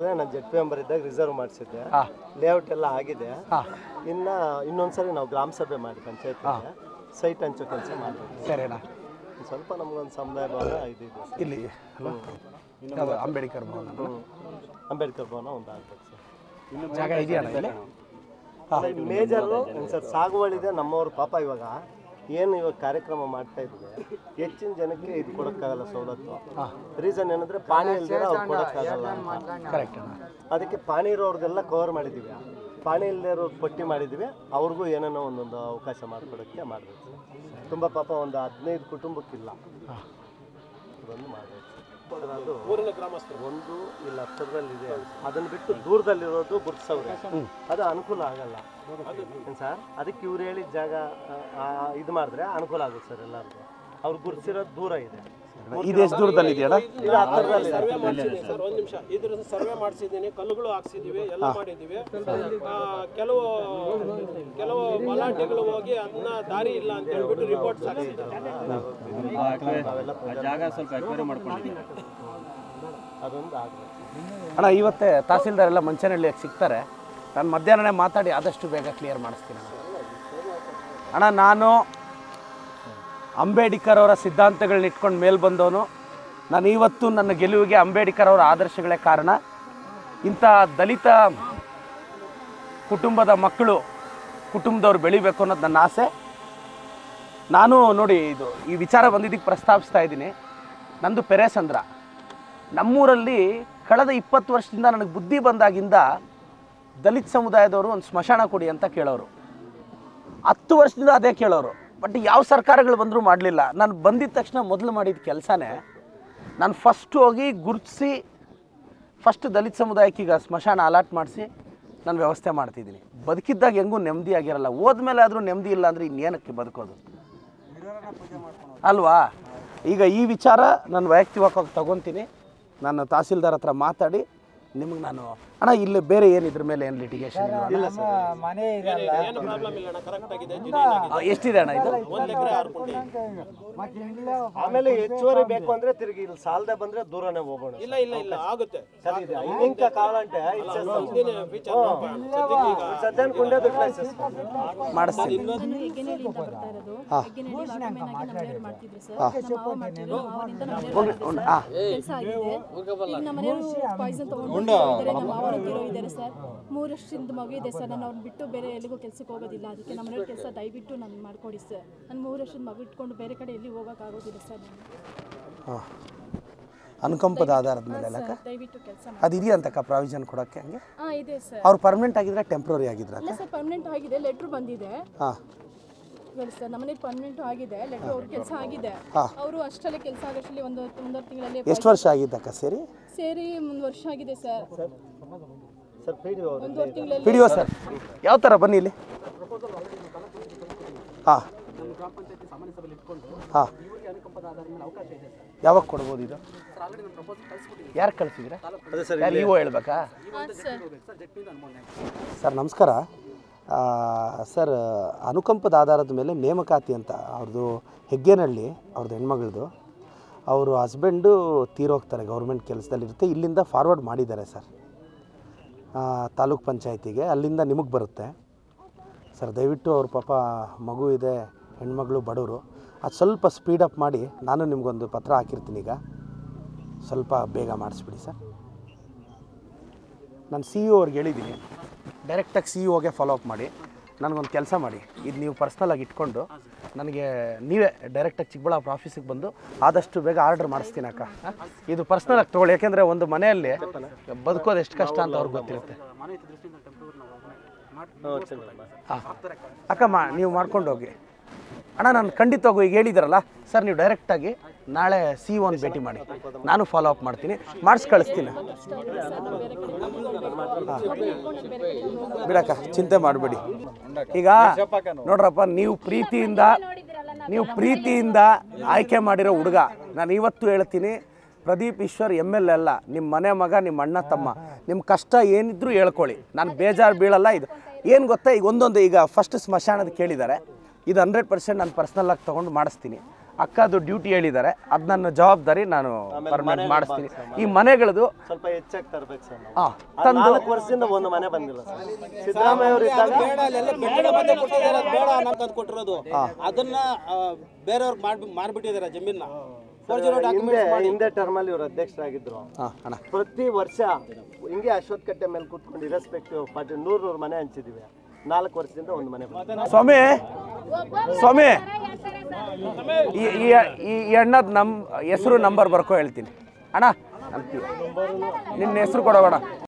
ನಾನು ಜೆಡ್.ಪಿ ಮೆಂಬರ್ ಇದ್ದಾಗ reserve ಮಾಡಿಸಿದ್ದೆ. Layout ಎಲ್ಲ ಆಗಿದೆ. ಇನ್ನೊಂದ್ಸರಿ ನಾವು ಗ್ರಾಮ ಸಭೆ ಮಾಡಿ ಪಂಚಾಯತ್ ಸೈಟ್ ಹಂಚೋ ಕೆಲಸ ಮಾಡಬೇಕು. ಸರಿನಾ? ಸ್ವಲ್ಪ ನಮ್ಗೊಂದು ಸಮುದಾಯ ಭವನ ಇದೆ ಇಲ್ಲಿ ಅಂಬೇಡ್ಕರ್ ಭವನ ಒಂದು ಆಗ್ಬೇಕು ಸರ್. ಜಾಗ ಇದೆಯಲ್ಲ ಇಲ್ಲಿ? Major sir ಸಾಗುವಳಿದೆ. ನಮ್ಮವ್ರ ಪಾಪ ಇವಾಗ ಏನು ಇವಾಗ ಕಾರ್ಯಕ್ರಮ ಮಾಡ್ತಾ ಇದ್ವಿ, ಹೆಚ್ಚಿನ ಜನಕ್ಕೆ ಇದು ಕೊಡೋಕ್ಕಾಗಲ್ಲ ಸವಲತ್ತು. ರೀಸನ್ ಏನಂದ್ರೆ ಪಾಣಿ ಇಲ್ದಿರ ಅವ್ರು ಕೊಡೋಕ್ಕಾಗಲ್ಲ. ಕರೆಕ್ಟ್. ಅದಕ್ಕೆ ಪಾಣಿ ಇರೋರ್ಗೆಲ್ಲ ಕವರ್ ಮಾಡಿದ್ದೀವಿ. ಪಾಣಿ ಇಲ್ಲದೆ ಇರೋ ಪಟ್ಟಿ ಮಾಡಿದ್ದೀವಿ. ಅವ್ರಿಗೂ ಏನೇನೋ ಒಂದೊಂದು ಅವಕಾಶ ಮಾಡಿಕೊಡೋಕ್ಕೆ ಮಾಡಬೇಕು. ತುಂಬ ಪಾಪ ಒಂದು 15 ಕುಟುಂಬಕ್ಕಿಲ್ಲ, ಅದೊಂದು ಮಾಡಬೇಕು. ಒಂದು ಇಲ್ಲ ಹತ್ತಿರದಲ್ಲಿದೆ, ಅದನ್ನು ಬಿಟ್ಟು ದೂರದಲ್ಲಿರೋದು ಗುರುತಿಸವ್ರೆ, ಅದು ಅನುಕೂಲ ಆಗಲ್ಲ ಸರ್. ಅದಕ್ಕೆ ಇವ್ರು ಹೇಳಿದ ಜಾಗ ಇದು ಮಾಡಿದ್ರೆ ಅನುಕೂಲ ಆಗುತ್ತೆ ಸರ್ ಎಲ್ಲರಿಗೂ. ಅವ್ರು ಗುರುತಿಸಿರೋದು ದೂರ ಇದೆ. ಇದು ಎಷ್ಟು ದೂರದಲ್ಲಿ ಇದೆಯಲ್ಲ? ಒಂದು ನಿಮಿಷ, ಇದ್ರ ಸರ್ವೆ ಮಾಡಿಸಿದ್ದೀನಿ, ಕಲ್ಲುಗಳು ಹಾಕ್ಸಿದೀವಿ, ಎಲ್ಲ ಮಾಡಿದೀವಿ. ಕೆಲವು ಗಲಾಟೆಗಳು ಹೋಗಿ ಅದನ್ನ ದಾರಿ ಇಲ್ಲ ಅಂತ ಹೇಳ್ಬಿಟ್ಟು ರಿಪೋರ್ಟ್ ಅದೊಂದು ಆಗಬೇಕು ಅಣ್ಣ. ಇವತ್ತೇ ತಹಸೀಲ್ದಾರ್ ಎಲ್ಲ ಮಂಚನಹಳ್ಳಿಯಾಗಿ ಸಿಗ್ತಾರೆ. ನಾನು ಮಧ್ಯಾಹ್ನನೇ ಮಾತಾಡಿ ಆದಷ್ಟು ಬೇಗ ಕ್ಲಿಯರ್ ಮಾಡಿಸ್ತೀನಿ ಅಣ್ಣ. ನಾನು ಅಂಬೇಡ್ಕರ್ ಅವರ ಸಿದ್ಧಾಂತಗಳನ್ನ ಇಟ್ಕೊಂಡು ಮೇಲೆ ಬಂದವನು. ನಾನು ಇವತ್ತು ನನ್ನ ಗೆಲುವಿಗೆ ಅಂಬೇಡ್ಕರ್ ಅವರ ಆದರ್ಶಗಳೇ ಕಾರಣ. ಇಂಥ ದಲಿತ ಕುಟುಂಬದ ಮಕ್ಕಳು ಕುಟುಂಬದವ್ರು ಬೆಳಿಬೇಕು ಅನ್ನೋದು ನನ್ನ ಆಸೆ. ನಾನು ನೋಡಿ ಈ ವಿಚಾರ ಬಂದಿದ್ದಕ್ಕೆ ಪ್ರಸ್ತಾಪಿಸ್ತಾ ಇದ್ದೀನಿ. ನಂದು ಪೆರೇಸಂದ್ರ. ನಮ್ಮೂರಲ್ಲಿ ಕಳೆದ 20 ವರ್ಷದಿಂದ ನನಗೆ ಬುದ್ಧಿ ಬಂದಾಗಿಂದ ದಲಿತ ಸಮುದಾಯದವರು ಒಂದು ಸ್ಮಶಾನ ಕೊಡಿ ಅಂತ ಕೇಳೋರು. 10 ವರ್ಷದಿಂದ ಅದೇ ಕೇಳೋರು. ಬಟ್ ಯಾವ ಸರ್ಕಾರಗಳು ಬಂದರೂ ಮಾಡಲಿಲ್ಲ. ನಾನು ಬಂದಿದ್ದ ತಕ್ಷಣ ಮೊದಲು ಮಾಡಿದ ಕೆಲಸನೇ ನಾನು ಫಸ್ಟ್ ಹೋಗಿ ಗುರುತಿಸಿ ಫಸ್ಟ್ ದಲಿತ ಸಮುದಾಯಕ್ಕೆ ಈಗ ಸ್ಮಶಾನ ಅಲಾಟ್ ಮಾಡಿಸಿ ನಾನು ವ್ಯವಸ್ಥೆ ಮಾಡ್ತಿದ್ದೀನಿ. ಬದುಕಿದ್ದಾಗ ಹೆಂಗೂ ನೆಮ್ಮದಿ ಆಗಿರಲ್ಲ, ಹೋದ್ಮೇಲೆ ಆದರೂ ನೆಮ್ಮದಿ ಇಲ್ಲ ಅಂದರೆ ಇನ್ನೇನಕ್ಕೆ ಬದುಕೋದು ಅಲ್ವಾ? ಈಗ ಈ ವಿಚಾರ ನಾನು ವೈಯಕ್ತಿಕವಾಗಿ ತಗೊತೀನಿ. ನಾನು ತಹಸೀಲ್ದಾರ್ ಹತ್ರ ಮಾತಾಡಿ ನಿಮಗೆ ನಾನು ಅಣ್ಣ ಇಲ್ಲಿ ಬೇರೆ ಏನು ಇದ್ರ ಮೇಲೆ ಏನು ಲಿಟಿಗೇಷನ್ ಇಲ್ಲ ಸರ್. ಎಷ್ಟಿದೆ ಅಣ್ಣ ಇದು? ಆಮೇಲೆ ಹೆಚ್ಚುವರಿ ಬೇಕು ಅಂದ್ರೆ ತಿರುಗಿ ಇಲ್ಲಿ ಸಾಲದೆ ಬಂದ್ರೆ ದೂರನೇ ಹೋಗೋಣ. ಇಲ್ಲ ಆಗುತ್ತೆ ಸರ್. ಇದೆ ಇಂಕ ಕಾವಾలంటే ಸದ್ಯನ ಕೊಂಡೆ ದುಡ್ಡು ಮಾಡಿಸ್ತೀನಿ. ಸರ್ 3 ವರ್ಷದಿಂದ ಮಗು ಇದೆ ಸರ್. ನಾನು ಅವ್ರನ್ನ ಬಿಟ್ಟು ಬೇರೆ ಎಲ್ಲಿಗೂ ಕೆಲ್ಸಕ್ಕೆ ಹೋಗೋದಿಲ್ಲ. ಅದಕ್ಕೆ ನಮ್ಮ ಮನೆಯವ್ರ ಕೆಲಸ ದಯವಿಟ್ಟು ನಾನು ಮಾಡ್ಕೊಡಿ ಸರ್. ನಾನು 3 ವರ್ಷದ ಮಗು ಇಟ್ಕೊಂಡು ಬೇರೆ ಕಡೆ ಎಲ್ಲಿ ಹೋಗೋಕ್ಕಾಗೋದಿಲ್ಲ ಸರ್. ಅನುಕಂಪದ ಆಧಾರದ ಮೇಲೆ ದಯವಿಟ್ಟು ಕೆಲಸ ಅದು ಇದೆಯಂತಕ್ಕ ಪ್ರಾವಿಷನ್ ಕೊಡೋಕ್ಕೆ ಹಂಗೆ? ಇದೆ ಸರ್. ಅವ್ರು ಪರ್ಮನೆಂಟ್ ಆಗಿದ್ರೆ ಟೆಂಪ್ರರಿ ಆಗಿದ್ರೆ? ಇಲ್ಲ ಸರ್, ಪರ್ಮನೆಂಟ್ ಆಗಿದೆ. ಲೆಟ್ರ್ ಬಂದಿದೆ. ಹೇಳಿ ಸರ್, ನಮ್ಮನೆಗೆ ಪರ್ಮನೆಂಟ್ ಆಗಿದೆ. ಲೆಟ್ರ್ ಅವ್ರ ಕೆಲಸ ಆಗಿದೆ. ಅವರು ಅಷ್ಟರಲ್ಲಿ ಕೆಲಸ ಆಗೋಷ್ಟರಲ್ಲಿ ಒಂದೂವರೆ ತಿಂಗಳಲ್ಲಿ. ಎಷ್ಟು ವರ್ಷ ಆಗಿದ್ದಕ್ಕ ಸೇರಿ? 1 ವರ್ಷ ಆಗಿದೆ ಸರ್. ಸರ್ ಒಂದೂವರೆ ತಿಂಗಳಲ್ಲಿ. ಪಿಡಿಒ ಸರ್ ಯಾವ ಥರ ಬನ್ನಿ ಇಲ್ಲಿ. ಹಾಂ ಹಾಂ, ಯಾವಾಗ ಕೊಡ್ಬೋದು ಇದು? ಯಾರು ಕಳಿಸಿದ್ರೆ? ಯಾರು ಇಒ ಹೇಳ್ಬೇಕಾ? ಸರ್ ನಮಸ್ಕಾರ ಸರ್. ಅನುಕಂಪದ ಆಧಾರದ ಮೇಲೆ ನೇಮಕಾತಿ ಅಂತ ಅವ್ರದ್ದು ಹೆಗ್ಗೇನಹಳ್ಳಿ, ಅವ್ರದ್ದು ಹೆಣ್ಮಗಳದು. ಅವರು ಹಸ್ಬೆಂಡು ತೀರೋಗ್ತಾರೆ, ಗೌರ್ಮೆಂಟ್ ಕೆಲಸದಲ್ಲಿರುತ್ತೆ. ಇಲ್ಲಿಂದ ಫಾರ್ವರ್ಡ್ ಮಾಡಿದ್ದಾರೆ ಸರ್ ತಾಲೂಕ್ ಪಂಚಾಯತಿಗೆ. ಅಲ್ಲಿಂದ ನಿಮಗೆ ಬರುತ್ತೆ ಸರ್. ದಯವಿಟ್ಟು ಅವ್ರ ಪಾಪ ಮಗು ಇದೆ, ಹೆಣ್ಮಗಳು, ಬಡವರು. ಅದು ಸ್ವಲ್ಪ ಸ್ಪೀಡಪ್ ಮಾಡಿ ನಾನು ನಿಮಗೊಂದು ಪತ್ರ ಹಾಕಿರ್ತೀನಿ. ಈಗ ಸ್ವಲ್ಪ ಬೇಗ ಮಾಡಿಸ್ಬಿಡಿ ಸರ್. ನಾನು CEO ಅವ್ರಿಗೆ ಹೇಳಿದ್ದೀನಿ, ಡೈರೆಕ್ಟಾಗಿ CEOಗೆ ಫಾಲೋ ಅಪ್ ಮಾಡಿ ನನಗೊಂದು ಕೆಲಸ ಮಾಡಿ. ಇದು ನೀವು ಪರ್ಸ್ನಲಾಗಿ ಇಟ್ಕೊಂಡು ನನಗೆ ನೀವೇ ಡೈರೆಕ್ಟಾಗಿ ಚಿಕ್ಕಬಳ್ಳಾಪುರ ಆಫೀಸಿಗೆ ಬಂದು ಆದಷ್ಟು ಬೇಗ ಆರ್ಡರ್ ಮಾಡಿಸ್ತೀನಿ ಅಕ್ಕ. ಇದು ಪರ್ಸ್ನಲಾಗಿ ತೊಗೊಳ್ಳಿ, ಯಾಕೆಂದರೆ ಒಂದು ಮನೆಯಲ್ಲಿ ಬದುಕೋದು ಎಷ್ಟು ಕಷ್ಟ ಅಂತ ಅವ್ರಿಗೆ ಗೊತ್ತಿರುತ್ತೆ. ಹಾಂ ಅಕ್ಕ, ನೀವು ಮಾಡ್ಕೊಂಡು ಹೋಗಿ ಅಣ್ಣ. ನಾನು ಖಂಡಿತವಾಗೂ ಈಗ ಹೇಳಿದಾರಲ್ಲ ಸರ್, ನೀವು ಡೈರೆಕ್ಟಾಗಿ ನಾಳೆ CEO ಭೇಟಿ ಮಾಡಿ, ನಾನು ಫಾಲೋ ಅಪ್ ಮಾಡ್ತೀನಿ, ಮಾಡಿಸಿ ಕಳಿಸ್ತೀನಿ. ಬಿಡಕ್ಕ, ಚಿಂತೆ ಮಾಡಬೇಡಿ. ಈಗ ನೋಡ್ರಪ್ಪ, ನೀವು ಪ್ರೀತಿಯಿಂದ ಆಯ್ಕೆ ಮಾಡಿರೋ ಹುಡುಗ. ನಾನು ಇವತ್ತು ಹೇಳ್ತೀನಿ, ಪ್ರದೀಪ್ ಈಶ್ವರ್ ML ಅಲ್ಲ, ನಿಮ್ಮ ಮನೆ ಮಗ, ನಿಮ್ಮ ಅಣ್ಣ ತಮ್ಮ. ನಿಮ್ಮ ಕಷ್ಟ ಏನಿದ್ರು ಹೇಳ್ಕೊಳ್ಳಿ, ನಾನು ಬೇಜಾರು ಬೀಳಲ್ಲ. ಇದು ಏನು ಗೊತ್ತಾ, ಈಗ ಒಂದೊಂದು ಈಗ ಫಸ್ಟ್ ಸ್ಮಶಾನದ ಕೇಳಿದ್ದಾರೆ, ಇದು 100% ನಾನು ಪರ್ಸ್ನಲ್ಲಾಗಿ ತೊಗೊಂಡು ಮಾಡಿಸ್ತೀನಿ. ಅಕ್ಕದು ಡ್ಯೂಟಿ ಹೇಳಿದ್ದಾರೆ, ಅದು ನನ್ನ ಜವಾಬ್ದಾರಿ, ನಾನು ಪರ್ಮನೆಂಟ್ ಮಾಡಿಸ್ತೀನಿ. ಈ ಮನೆಗಳದು ಸ್ವಲ್ಪ ಹೆಚ್ಚಾಗಿ ತರ್ಬೇಕು ಸರ್ ನಾವು. ಹಾಂ ಆ 4 ವರ್ಷದಿಂದ ಒಂದು ಮನೆ ಬಂದಿಲ್ಲ ಸರ್. ಸಿದ್ದರಾಮಯ್ಯ ಅವರು ಇದ್ದಾಗ ಬೇಡ ಅನ್ನೋ ತಂದು ಕೊಟ್ಟಿರೋದು ಅದನ್ನ ಬೇರೆಯವ್ರಿಗೆ ಮಾರ್ಬಿಟ್ಟಿದ್ದಾರೆ ಜಮೀನ. ಹಿಂದೆ ಟರ್ಮಲ್ಲಿ ಇವರು ಅಧ್ಯಕ್ಷರಾಗಿದ್ರು. ಪ್ರತಿ ವರ್ಷ ಹಿಂಗೆ ಅಶ್ವತ್ಥ ಕಟ್ಟೆ ಮೇಲೆ ಕೂತ್ಕೊಂಡು ಇರೆಸ್ಪೆಕ್ಟಿವ್ ಪಾರ್ಟಿ 100 ಮನೆ ಹಂಚಿದೀವಿ. 4 ವರ್ಷದಿಂದ ಒಂದು ಮನೆ ಬಂದಿಲ್ಲ. ಸ್ವಾಮಿ ಈ ಅಣ್ಣದ ಹೆಸರು ನಂಬರ್ ಬರ್ಕೊ ಹೇಳ್ತೀನಿ ಅಣ್ಣ. ನಿನ್ನ ಹೆಸರು ಕೊಡೋಣ.